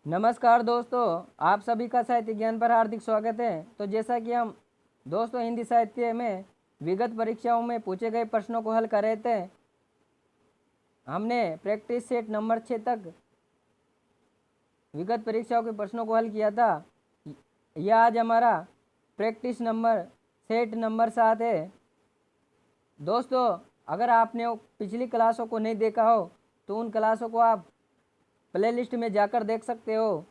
नमस्कार दोस्तों, आप सभी का साहित्य ज्ञान पर हार्दिक स्वागत है। तो जैसा कि हम दोस्तों हिंदी साहित्य में विगत परीक्षाओं में पूछे गए प्रश्नों को हल कर रहे थे। हमने प्रैक्टिस सेट नंबर 6 तक विगत परीक्षाओं के प्रश्नों को हल किया था। यह आज हमारा प्रैक्टिस नंबर सेट नंबर 7 है। दोस्तों, अगर आपने वो पिछली क्लासों को नहीं देखा हो तो उन क्लासों को आप प्लेलिस्ट में जाकर देख सकते हो।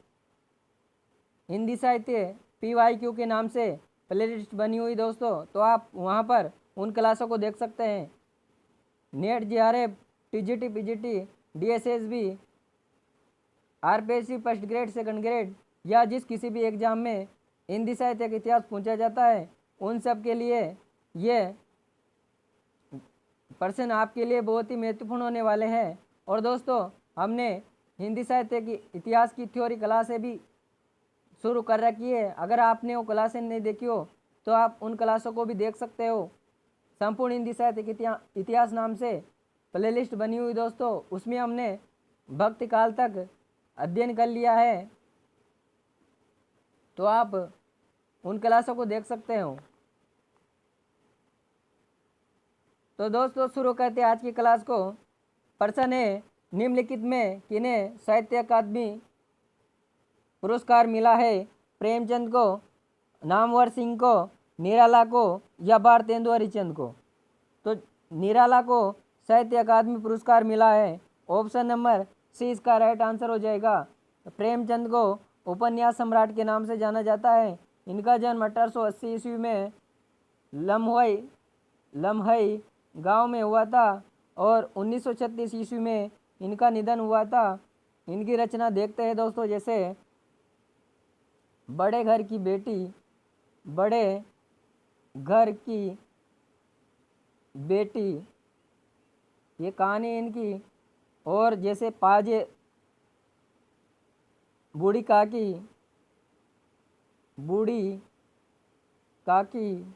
हिंदी साहित्य PYQ के नाम से प्लेलिस्ट बनी हुई दोस्तों, तो आप वहां पर उन क्लासों को देख सकते हैं। Net JRF, TGT, PGT, DSSB, RPSC first grade, second grade या जिस किसी भी एग्जाम में हिंदी साहित्य का इतिहास पूछा जाता है, उन सब के लिए ये प्रश्न आपके लिए बहुत ही महत्वपूर्ण होने वाले हैं। और दोस्तों, हमने हिंदी साहित्य की इतिहास की थ्योरी क्लासें भी शुरू कर रखी है। अगर आपने वो क्लासें नहीं देखी हो तो आप उन क्लासों को भी देख सकते हो। संपूर्ण हिंदी साहित्य के इतिहास नाम से प्लेलिस्ट बनी हुई दोस्तों, उसमें हमने भक्ति काल तक अध्ययन कर लिया है, तो आप उन क्लासों को देख सकते हो। तो दोस्तों, शुरू करते हैं आज की क्लास को। प्रश्न है, निम्नलिखित में किन्हें साहित्य अकादमी पुरस्कार मिला है? प्रेमचंद को, नामवर सिंह को, निराला को या भारतेंदु हरिश्चंद्र को? तो निराला को साहित्य अकादमी पुरस्कार मिला है। ऑप्शन नंबर सी इसका राइट आंसर हो जाएगा। प्रेमचंद को उपन्यास सम्राट के नाम से जाना जाता है। इनका जन्म 1880 ईस्वी में लम्हई गांव में हुआ था और 1936 ईस्वी में इनका निधन हुआ था। इनकी रचना देखते हैं दोस्तों, जैसे बड़े घर की बेटी, बड़े घर की बेटी, ये कहानी इनकी। और जैसे पाजे, बूढ़ी काकी, बूढ़ी काकी,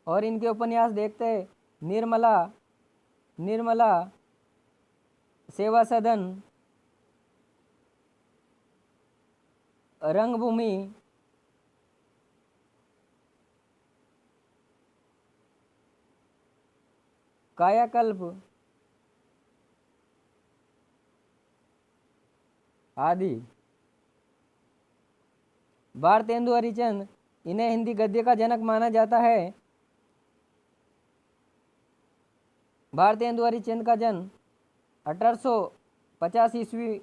और इनके उपन्यास देखते हैं निर्मला, निर्मला सेवा सदन, रंगभूमि, कायाकल्प आदि। भारतेंदु हरिश्चंद्र, इन्हें हिंदी गद्य का जनक माना जाता है। भारतेंदु हरिश्चंद्र का जन्म 1850 ईस्वी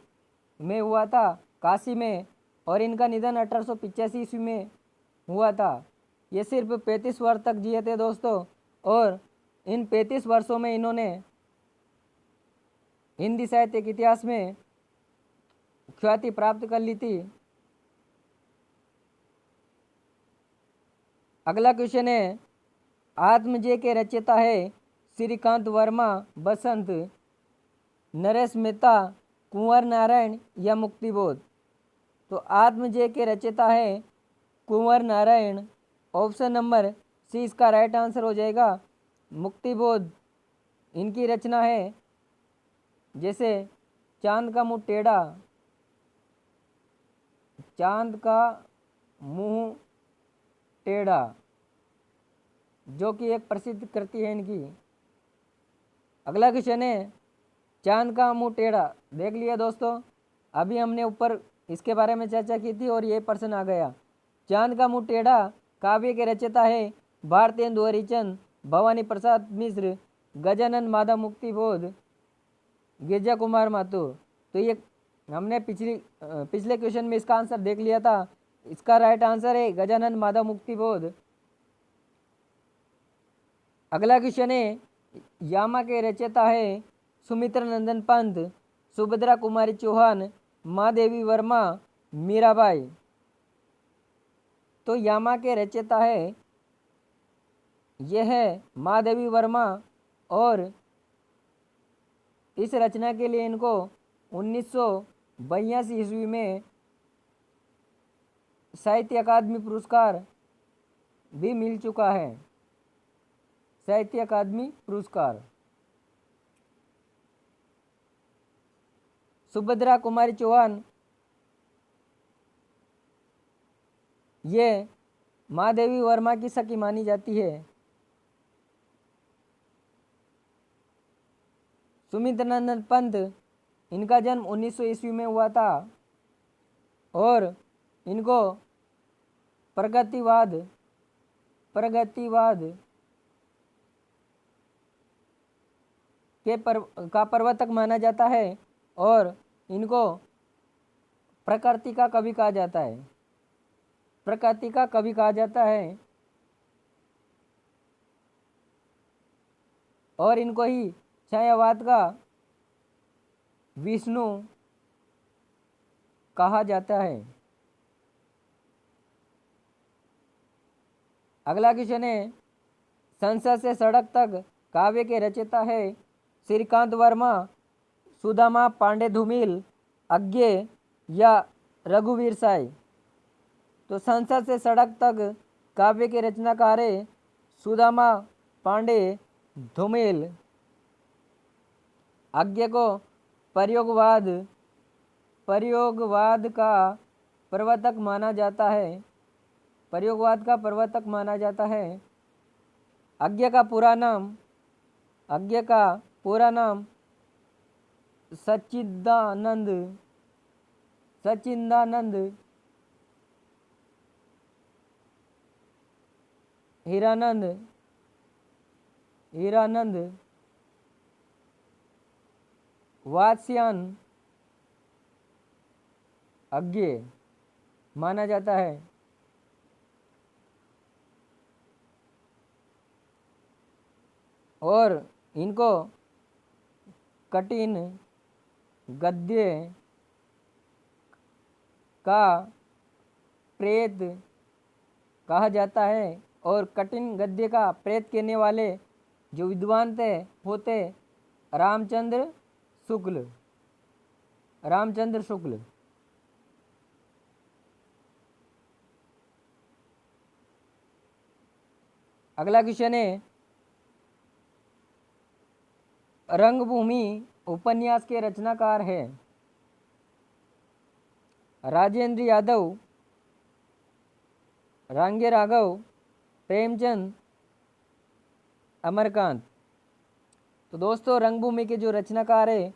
में हुआ था काशी में, और इनका निधन 1885 ईस्वी में हुआ था। ये सिर्फ 35 वर्ष तक जिए थे दोस्तों, और इन 35 वर्षों में इन्होंने हिंदी साहित्य के इतिहास में ख्याति प्राप्त कर ली थी। अगला क्वेश्चन है, आत्मजय के रचयिता है श्रीकांत वर्मा, बसंत, नरेश मेहता, कुंवर नारायण या मुक्तिबोध? तो आत्मजय के रचयिता है कुंवर नारायण। ऑप्शन नंबर सी इसका राइट आंसर हो जाएगा। मुक्तिबोध इनकी रचना है, जैसे चांद का मुंह टेढ़ा, चांद का मुंह टेढ़ा, जो कि एक प्रसिद्ध कृति है इनकी। अगला क्वेश्चन है, चांद का मुंह टेढ़ा देख लिया दोस्तों, अभी हमने ऊपर इसके बारे में चर्चा की थी और ये प्रश्न आ गया। चांद का मुंह टेढ़ा काव्य के रचयिता है भारतेंदु हरिश्चंद्र, भवानी प्रसाद मिश्र, गजानन माधव मुक्तिबोध, गिरजा कुमार माथुर। तो ये हमने पिछले क्वेश्चन में इसका आंसर देख लिया था। इसका राइट आंसर है गजानन माधव मुक्तिबोध। अगला क्वेश्चन है, यामा के रचयिता है सुमित्र नंदन पंत, सुभद्रा कुमारी चौहान, महादेवी वर्मा, मीराबाई। तो यामा के रचयिता है यह है महादेवी वर्मा, और इस रचना के लिए इनको 1982 ईस्वी में साहित्य अकादमी पुरस्कार भी मिल चुका है। साहित्य अकादमी पुरस्कार। सुभद्रा कुमारी चौहान ये महादेवी वर्मा की सखी मानी जाती है। सुमित नंदन पंत, इनका जन्म 1900 ईस्वी में हुआ था और इनको प्रगतिवाद का प्रवर्तक माना जाता है और इनको प्रकृति का कवि कहा जाता है। प्रकृति का कवि कहा जाता है और इनको ही छायावाद का विष्णु कहा जाता है। अगला क्वेश्चन है, संसद से सड़क तक काव्य के रचयिता है श्रीकांत वर्मा, सुदामा पांडे धूमिल, अज्ञे या रघुवीर साय। तो संसद से सड़क तक काव्य के रचनाकार है सुदामा पांडे धूमिल। अज्ञे को प्रयोगवाद का प्रवर्तक माना जाता है। प्रयोगवाद का प्रवर्तक माना जाता है। अज्ञे का पूरा नाम सच्चिदानंद हीरानंद वात्स्यायन अज्ञे माना जाता है। और इनको कठिन गद्य का प्रेत कहा जाता है और कठिन गद्य का प्रेत कहने वाले जो विद्वान होते रामचंद्र शुक्ल। अगला क्वेश्चन है, रंगभूमि उपन्यास के रचनाकार है राजेंद्र यादव, रांगे राघव, प्रेमचंद, अमरकांत। तो दोस्तों रंगभूमि के जो रचनाकार है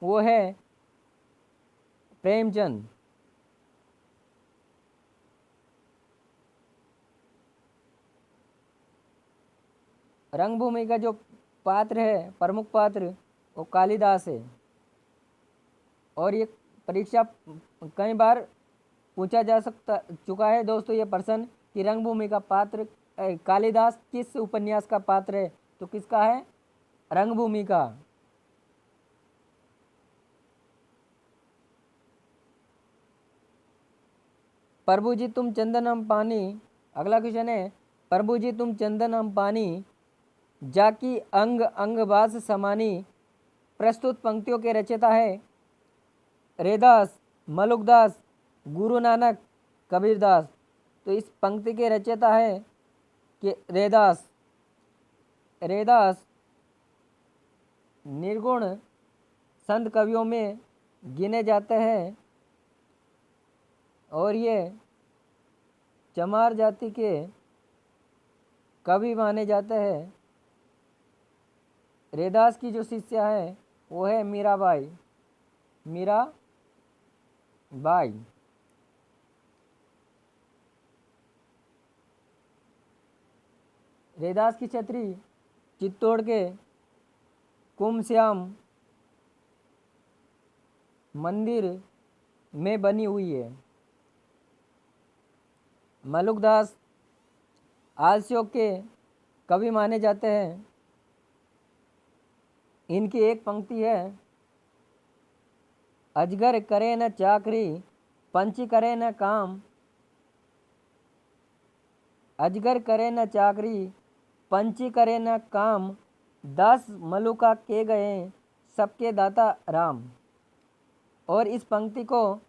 वो है प्रेमचंद। रंगभूमि का जो पात्र है, प्रमुख पात्र, वो कालिदास है। और ये परीक्षा कई बार पूछा जा चुका है दोस्तों ये प्रश्न कि रंगभूमि का पात्र कालिदास किस उपन्यास का पात्र है। तो किसका है? रंगभूमि का। प्रभु जी तुम चंदन हम पानी। अगला क्वेश्चन है, प्रभु जी तुम चंदन हम पानी, जाकी अंग अंग बास समानी। प्रस्तुत पंक्तियों के रचयिता है रैदास, मलुकदास, गुरु नानक, कबीरदास। तो इस पंक्ति के रचयिता है कि रैदास निर्गुण संत कवियों में गिने जाते हैं और ये चमार जाति के कवि माने जाते हैं। रैदास की जो शिष्या है वो है मीराबाई। रैदास की छतरी चित्तौड़ के कुमश्याम मंदिर में बनी हुई है। मलुकदास आलस्यों के कवि माने जाते हैं। इनकी एक पंक्ति है, अजगर करे न चाकरी, पंछी करे न काम। अजगर करे न चाकरी, पंछी करे न काम, 10 मलुका के गए सबके दाता राम। और इस पंक्ति को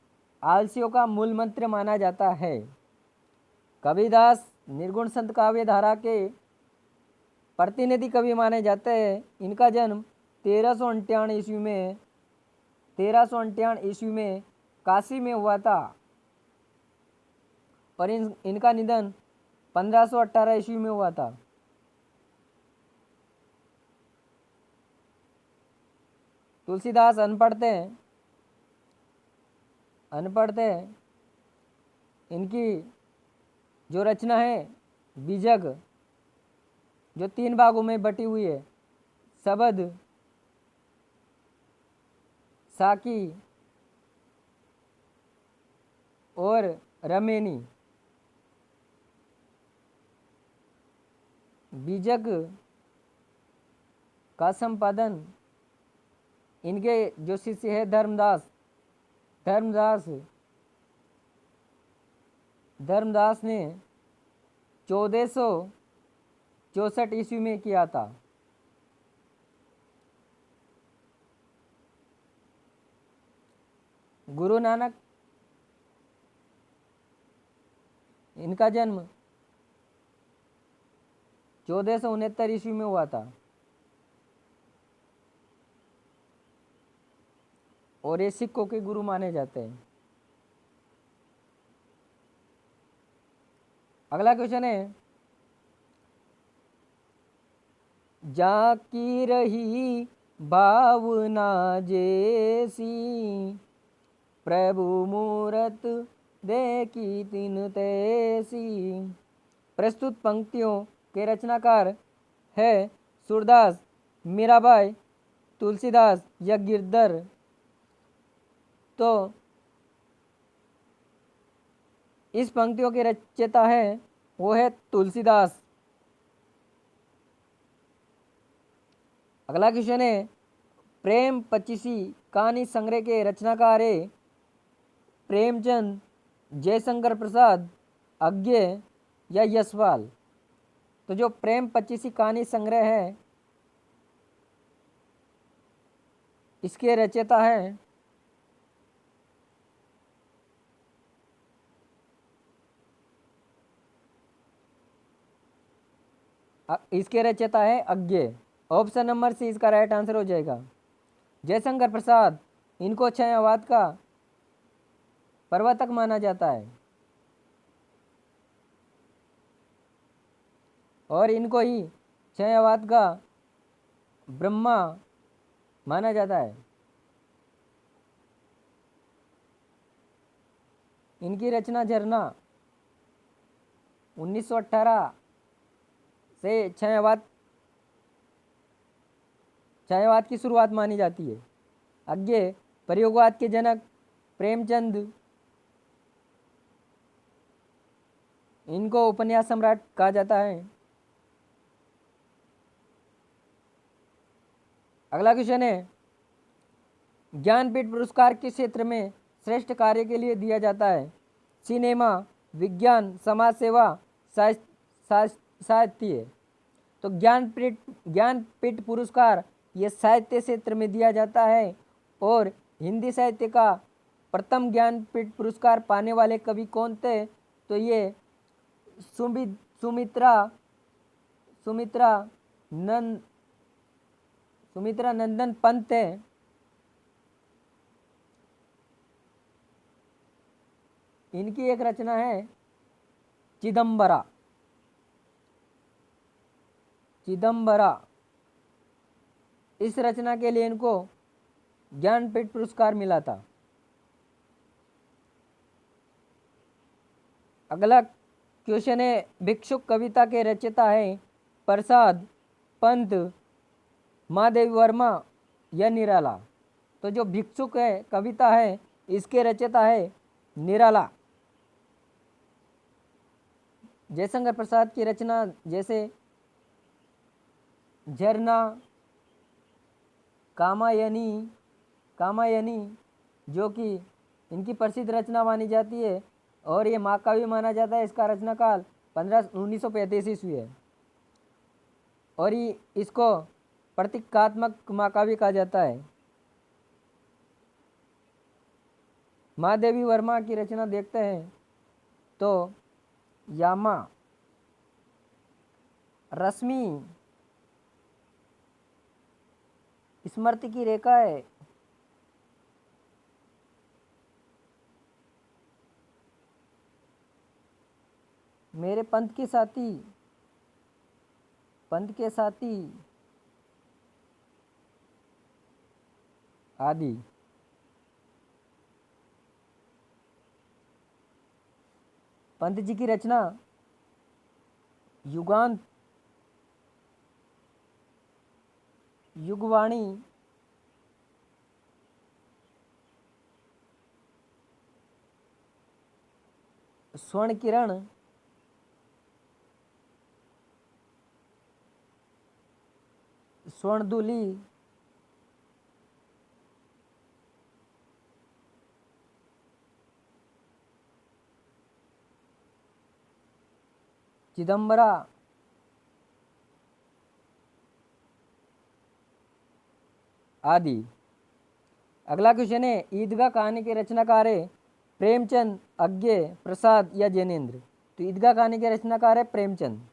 आलसियों का मूल मंत्र माना जाता है। कबीरदास निर्गुण संत काव्य धारा के प्रतिनिधि कवि माने जाते हैं। इनका जन्म 1358 ईस्वी में 1358 ईस्वी में काशी में हुआ था और इनका निधन 1518 ईस्वी में हुआ था। तुलसीदास अनपढ़ थे। इनकी जो रचना है बीजक, जो 3 भागों में बटी हुई है, शबद, साकी और रमेनी। बीजक का संपादन इनके जो शिष्य है धर्मदास ने 1464 ईस्वी में किया था। गुरु नानक, इनका जन्म 1469 ईस्वी में हुआ था और ये सिखों के गुरु माने जाते हैं। अगला क्वेश्चन है, जाकी रही भावना जैसी, प्रभु मूरत देखी तिन तैसी। प्रस्तुत पंक्तियों के रचनाकार है सूरदास, मीराबाई, तुलसीदास या गिरधर। तो इस पंक्तियों के रचयिता है वो है तुलसीदास। अगला क्वेश्चन है, प्रेम पचीसी कहानी संग्रह के रचनाकार है प्रेमचंद, जयशंकर प्रसाद, अज्ञे या यशपाल। तो जो प्रेम पचीसी कहानी संग्रह है इसके रचयिता है अज्ञे। ऑप्शन नंबर सी इसका राइट आंसर हो जाएगा। जयशंकर प्रसाद, इनको छायावाद का प्रवर्तक माना जाता है और इनको ही छायावाद का ब्रह्मा माना जाता है। इनकी रचना झरना 1918 से छायावाद की शुरुआत मानी जाती है। आगे प्रयोगवाद के जनक प्रेमचंद, इनको उपन्यास सम्राट कहा जाता है। अगला क्वेश्चन है, ज्ञानपीठ पुरस्कार किस क्षेत्र में श्रेष्ठ कार्य के लिए दिया जाता है? सिनेमा, विज्ञान, समाज सेवा, साहित्य। तो ज्ञानपीठ पुरस्कार ये साहित्य क्षेत्र में दिया जाता है और हिंदी साहित्य का प्रथम ज्ञानपीठ पुरस्कार पाने वाले कवि कौन थे? तो ये सुमित्रा नंदन पंत है। इनकी एक रचना है चिदम्बरा। इस रचना के लिए इनको ज्ञानपीठ पुरस्कार मिला था। अगला क्वेश्चन है, भिक्षुक कविता के रचयिता है प्रसाद, पंत, महादेवी वर्मा या निराला। तो जो भिक्षुक है कविता है इसके रचयिता है निराला। जयशंकर प्रसाद की रचना जैसे झरना, कामायनी जो कि इनकी प्रसिद्ध रचना मानी जाती है और ये महाकाव्य माना जाता है। इसका रचनाकाल 1935 ईस्वी है और इसको प्रतीकात्मक महाकाव्य कहा जाता है। महादेवी वर्मा की रचना देखते हैं तो यामा, रश्मि, स्मृति की रेखा है, मेरे पंथ के साथी, पंथ के साथी आदि। पंत जी की रचना युगांत, युगवाणी, स्वर्ण किरण, स्वर्णदूली, चिदंबरा आदि। अगला क्वेश्चन है, ईदगाह कहानी के रचनाकार है प्रेमचंद, अज्ञे, प्रसाद या जैनेन्द्र। तो ईदगाह कहानी के रचनाकार है प्रेमचंद।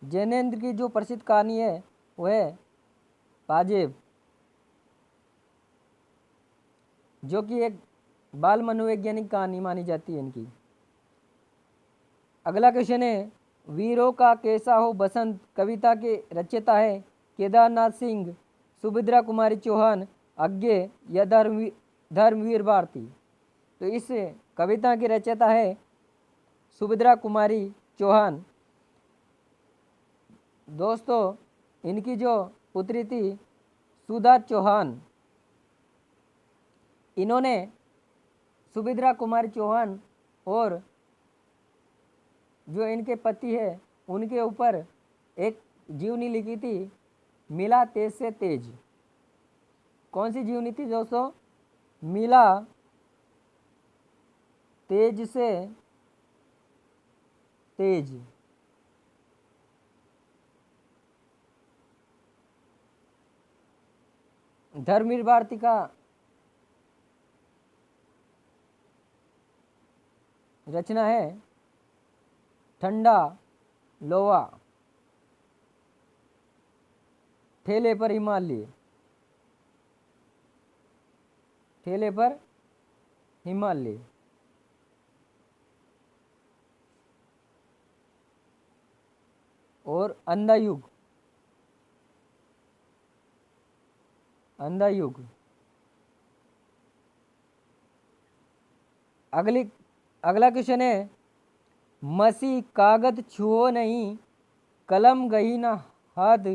जैनेन्द्र की जो प्रसिद्ध कहानी है वो है पाजेब, जो कि एक बाल मनोवैज्ञानिक कहानी मानी जाती है इनकी। अगला क्वेश्चन है, वीरों का कैसा हो बसंत कविता के रचयिता है केदारनाथ सिंह, सुभद्रा कुमारी चौहान, अज्ञे या धर्मवीर भारती। तो इस कविता की रचयिता है सुभद्रा कुमारी चौहान। दोस्तों, इनकी जो पुत्री थी सुधा चौहान, इन्होंने सुभद्रा कुमारी चौहान और जो इनके पति है उनके ऊपर एक जीवनी लिखी थी, मिला तेज से तेज। कौन सी जीवनी थी दोस्तों? मिला तेज से तेज। धर्मवीर भारती का रचना है ठंडा लोहा, ठेले पर हिमालय, ठेले पर हिमालय। और अंधा युग, अंधा युग। अगला क्वेश्चन है, मसी कागज छुओ नहीं, कलम गही ना हाथ।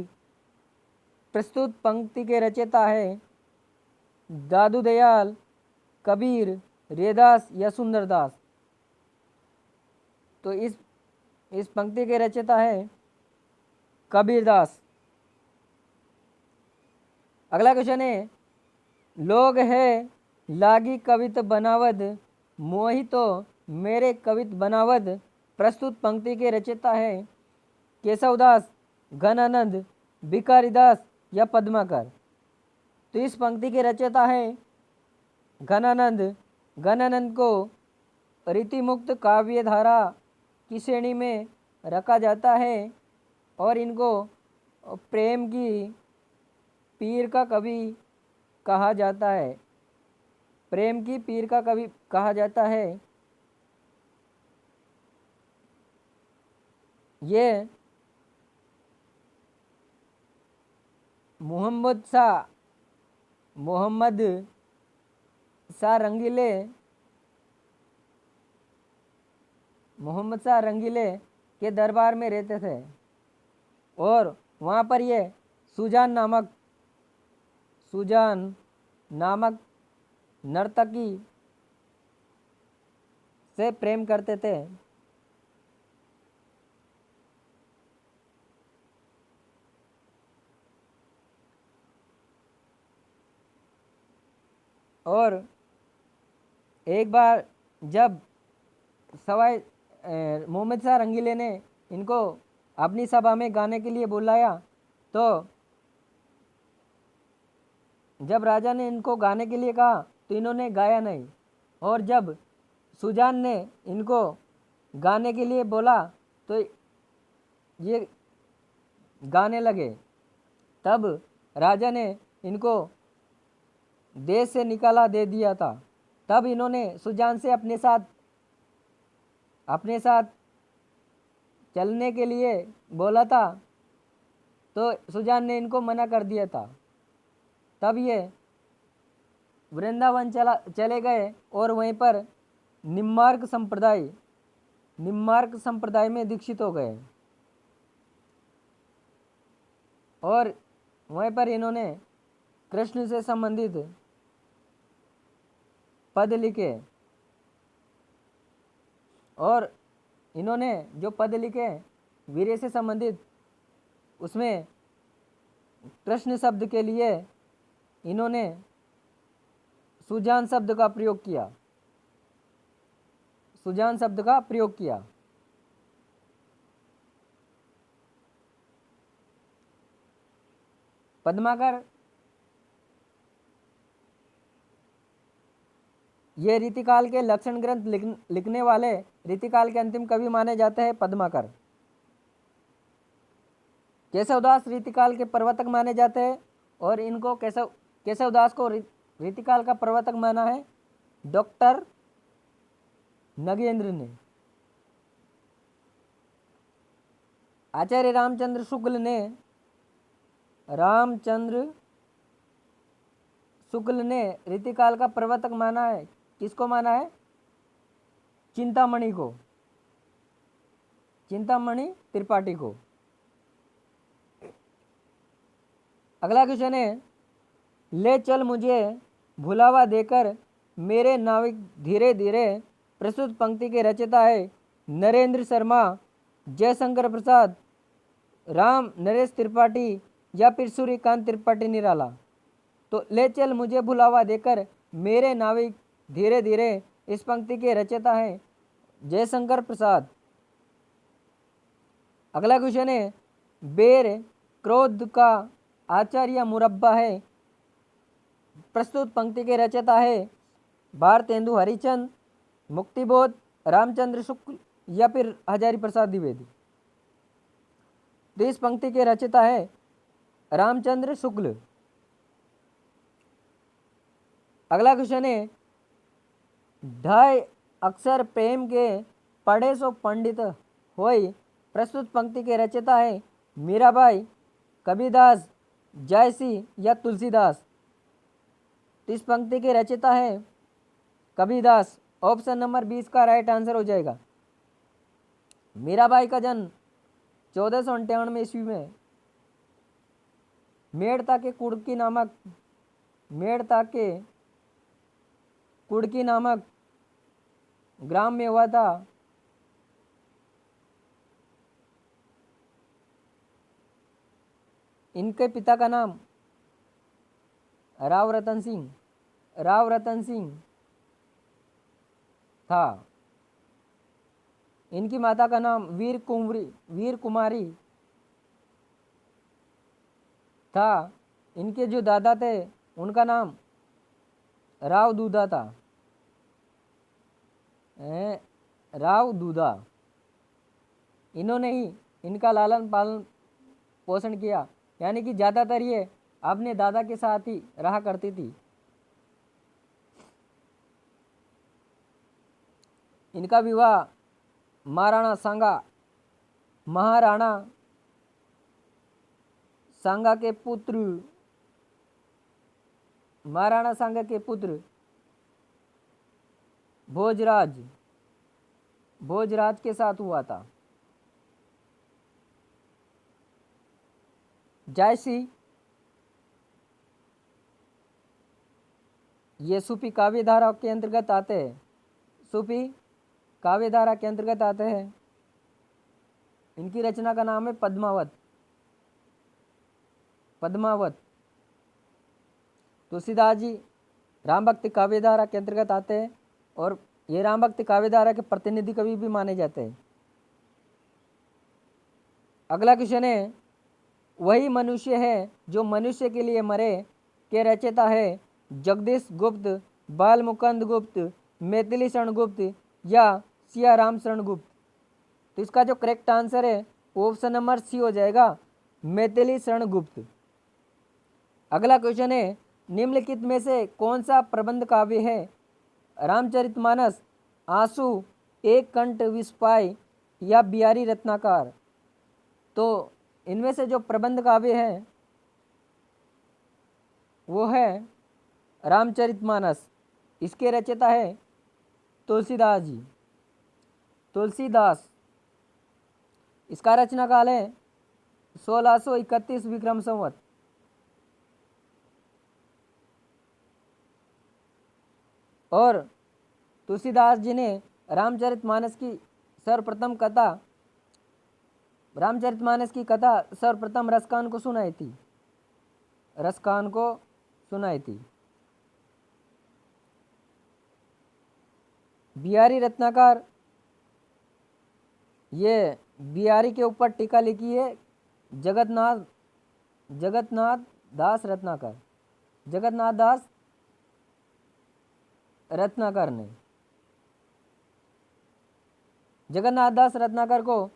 प्रस्तुत पंक्ति के रचयिता है दादू दयाल, कबीर, रेदास या सुंदरदास। तो इस पंक्ति के रचयिता है कबीरदास। अगला क्वेश्चन है, लोग है लागी कवित बनावद, मोहि तो मेरे कवित बनावद। प्रस्तुत पंक्ति के रचयिता है केशवदास, घनानंद, भिखारीदास या पद्माकर। तो इस पंक्ति के रचयिता है घनानंद। घनानंद को रीतिमुक्त काव्य धारा की श्रेणी में रखा जाता है और इनको प्रेम की पीर का कवि कहा जाता है। प्रेम की पीर का कवि कहा जाता है। ये मोहम्मद शाह रंगीले के दरबार में रहते थे और वहाँ पर ये सुजान नामक नर्तकी से प्रेम करते थे। और एक बार जब सवाई मोहम्मद शाह रंगीले ने इनको अपनी सभा में गाने के लिए बुलाया, तो जब राजा ने इनको गाने के लिए कहा तो इन्होंने गाया नहीं। और जब सुजान ने इनको गाने के लिए बोला तो ये गाने लगे। तब राजा ने इनको देश से निकाला दे दिया था। तब इन्होंने सुजान से अपने साथ चलने के लिए बोला था, तो सुजान ने इनको मना कर दिया था। तब ये वृंदावन चले गए और वहीं पर निम्मार्क संप्रदाय में दीक्षित हो गए और वहीं पर इन्होंने कृष्ण से संबंधित पद लिखे और इन्होंने जो पद लिखे वीर्य से संबंधित, उसमें कृष्ण शब्द के लिए इन्होंने सुजान शब्द का प्रयोग किया। पद्माकर ये रीतिकाल के लक्षण ग्रंथ लिखने वाले रीतिकाल के अंतिम कवि माने जाते हैं पद्माकर। केशवदास रीतिकाल के प्रवर्तक माने जाते हैं और इनको केशवदास को रीतिकाल का प्रवर्तक माना है डॉक्टर नगेंद्र ने। आचार्य रामचंद्र शुक्ल ने रीतिकाल का प्रवर्तक माना है। किसको माना है? चिंतामणि त्रिपाठी को। अगला क्वेश्चन है, ले चल मुझे भुलावा देकर मेरे नाविक धीरे धीरे। प्रस्तुत पंक्ति के रचयिता है नरेंद्र शर्मा, जयशंकर प्रसाद, राम नरेश त्रिपाठी या फिर सूर्यकांत त्रिपाठी निराला। तो ले चल मुझे भुलावा देकर मेरे नाविक धीरे धीरे, इस पंक्ति के रचयिता है जयशंकर प्रसाद। अगला क्वेश्चन है, बेर क्रोध का आचार्य मुरब्बा है। प्रस्तुत पंक्ति के रचयिता है भारतेंदु हरिचंद, मुक्तिबोध, रामचंद्र शुक्ल या फिर हजारी प्रसाद द्विवेदी। तो इस पंक्ति के रचयिता है रामचंद्र शुक्ल। अगला क्वेश्चन है, ढाई अक्षर प्रेम के पढ़े सो पंडित होई। प्रस्तुत पंक्ति के रचयिता है मीराबाई, कबीरदास, जयसी या तुलसीदास। इस पंक्ति के रचयिता है कबीरदास। ऑप्शन नंबर 20 का राइट आंसर हो जाएगा। मीराबाई का जन्म 1458 ईस्वी में मेड़ता के कुड़की नामक ग्राम में हुआ था। इनके पिता का नाम राव रतन सिंह था। इनकी माता का नाम वीर कुमारी था। इनके जो दादा थे उनका नाम राव दूधा था। राव दूधा। इन्होंने ही इनका लालन पालन पोषण किया, यानी कि ज़्यादातर ये अपने दादा के साथ ही रहा करती थी। इनका विवाह महाराणा सांगा के पुत्र भोजराज के साथ हुआ था। जायसी ये सूफी काव्यधारा के अंतर्गत आते हैं। इनकी रचना का नाम है पद्मावत। तुलसीदास जी राम भक्ति काव्यधारा के अंतर्गत आते हैं और ये राम भक्ति काव्यधारा के प्रतिनिधि कवि भी माने जाते हैं। अगला क्वेश्चन है, वही मनुष्य है जो मनुष्य के लिए मरे के रचयिता है जगदीश गुप्त, बाल मुकुंद गुप्त, मैथिली शरण गुप्त या सिया राम शरण गुप्त। तो इसका जो करेक्ट आंसर है ऑप्शन नंबर सी हो जाएगा, मैथिली शरण गुप्त। अगला क्वेश्चन है, निम्नलिखित में से कौन सा प्रबंध काव्य है रामचरितमानस, आंसू, एक कंठ विस्पाय या बिहारी रत्नाकर। तो इनमें से जो प्रबंध काव्य है वो है रामचरितमानस। इसके रचयिता है तुलसीदास जी। तुलसीदास, इसका रचना काल है 1631 विक्रम संवत। और तुलसीदास जी ने रामचरितमानस की सर्वप्रथम कथा सर्वप्रथम रसखान को सुनाई थी। बिहारी रत्नाकर, ये बिहारी के ऊपर टीका लिखी है जगन्नाथ दास रत्नाकर ने। जगन्नाथ दास रत्नाकर को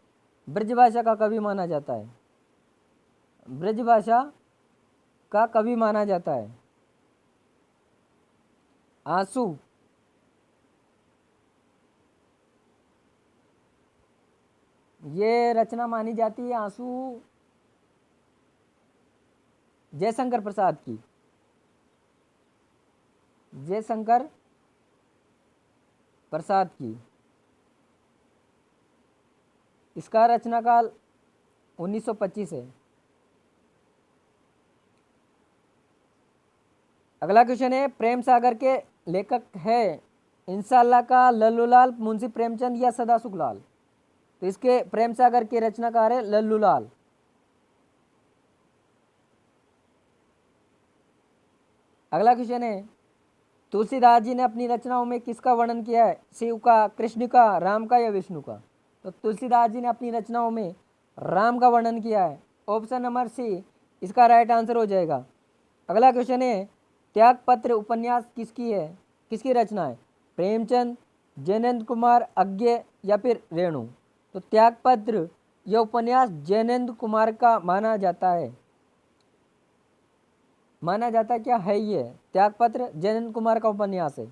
ब्रजभाषा का कवि माना जाता है। आंसू, ये रचना मानी जाती है आंसू जयशंकर प्रसाद की। इसका रचना काल 1925 है। अगला क्वेश्चन है, प्रेम सागर के लेखक है इंशाल्लाह का लल्लूलाल, मुंशी प्रेमचंद या सदासुख लाल। तो इसके प्रेम सागर के रचनाकार है लल्लूलाल। अगला क्वेश्चन है, तुलसीदास जी ने अपनी रचनाओं में किसका वर्णन किया है? शिव का, कृष्ण का, राम का या विष्णु का? तो तुलसीदास जी ने अपनी रचनाओं में राम का वर्णन किया है। ऑप्शन नंबर सी इसका राइट आंसर हो जाएगा। अगला क्वेश्चन है, त्यागपत्र उपन्यास किसकी रचना है? प्रेमचंद, जैनेन्द्र कुमार, अज्ञे या फिर रेणु? तो त्यागपत्र यह उपन्यास जैनेन्द्र कुमार का माना जाता है। क्या है ये? त्यागपत्र जैनेन्द्र कुमार का उपन्यास है।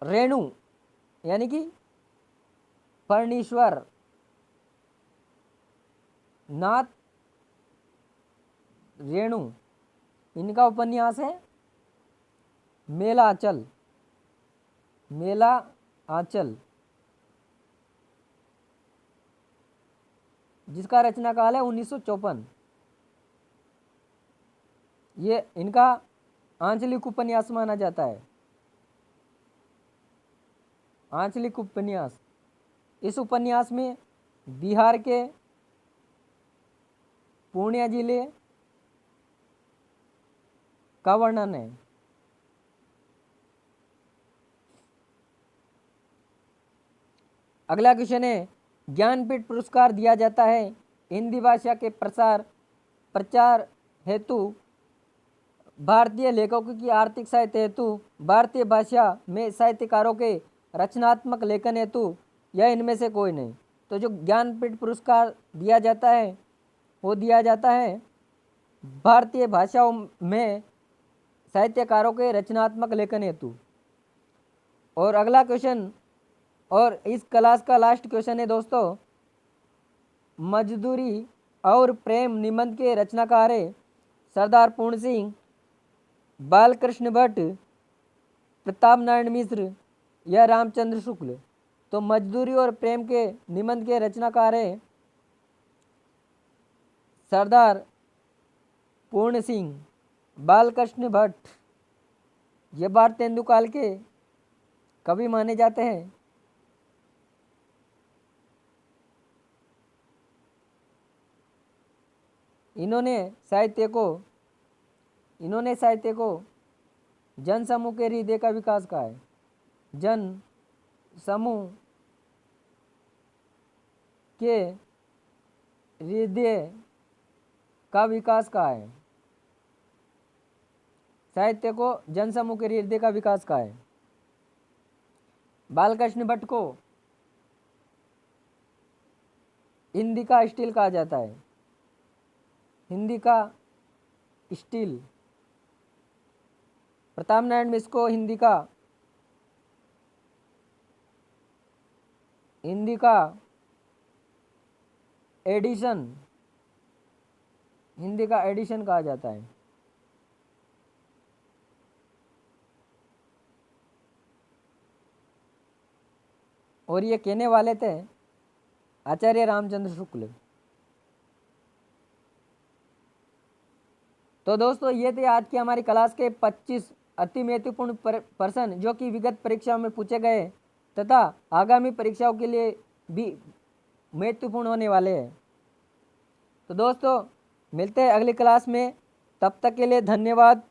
रेणु यानी कि फणीश्वर नाथ रेणु, इनका उपन्यास है मेला आंचल, जिसका रचना काल है 1954। ये इनका आंचलिक उपन्यास माना जाता है। आंचलिक उपन्यास, इस उपन्यास में बिहार के पूर्णिया जिले का वर्णन है। अगला क्वेश्चन है, ज्ञानपीठ पुरस्कार दिया जाता है हिंदी भाषा के प्रचार हेतु, भारतीय लेखकों की आर्थिक सहायता हेतु, भारतीय भाषा में साहित्यकारों के रचनात्मक लेखन हेतु, या इनमें से कोई नहीं। तो जो ज्ञानपीठ पुरस्कार दिया जाता है वो दिया जाता है भारतीय भाषाओं में साहित्यकारों के रचनात्मक लेखन हेतु। और अगला क्वेश्चन, और इस क्लास का लास्ट क्वेश्चन है दोस्तों, मजदूरी और प्रेम निबंध के रचनाकार है सरदार पूर्ण सिंह, बालकृष्ण भट्ट, प्रताप नारायण मिश्र या रामचंद्र शुक्ल? तो मजदूरी और प्रेम के निबंध के रचनाकार है सरदार पूर्ण सिंह, बालकृष्ण भट्ट, ये भारतेंदु काल के कवि माने जाते हैं। इन्होंने साहित्य को जन समूह के हृदय का विकास कहा है। जन समूह के हृदय का विकास कहा है। साहित्य को जन समूह के हृदय का विकास कहा है। बालकृष्ण भट्ट को हिंदी का स्टील कहा जाता है। हिंदी का स्टील। प्रताप नारायण मिश्र को हिंदी का एडिशन कहा जाता है। और ये कहने वाले थे आचार्य रामचंद्र शुक्ल। तो दोस्तों ये थे आज की हमारी क्लास के 25 अति महत्वपूर्ण प्रश्न जो कि विगत परीक्षाओं में पूछे गए तथा आगामी परीक्षाओं के लिए भी महत्वपूर्ण होने वाले हैं। तो दोस्तों मिलते हैं अगली क्लास में, तब तक के लिए धन्यवाद।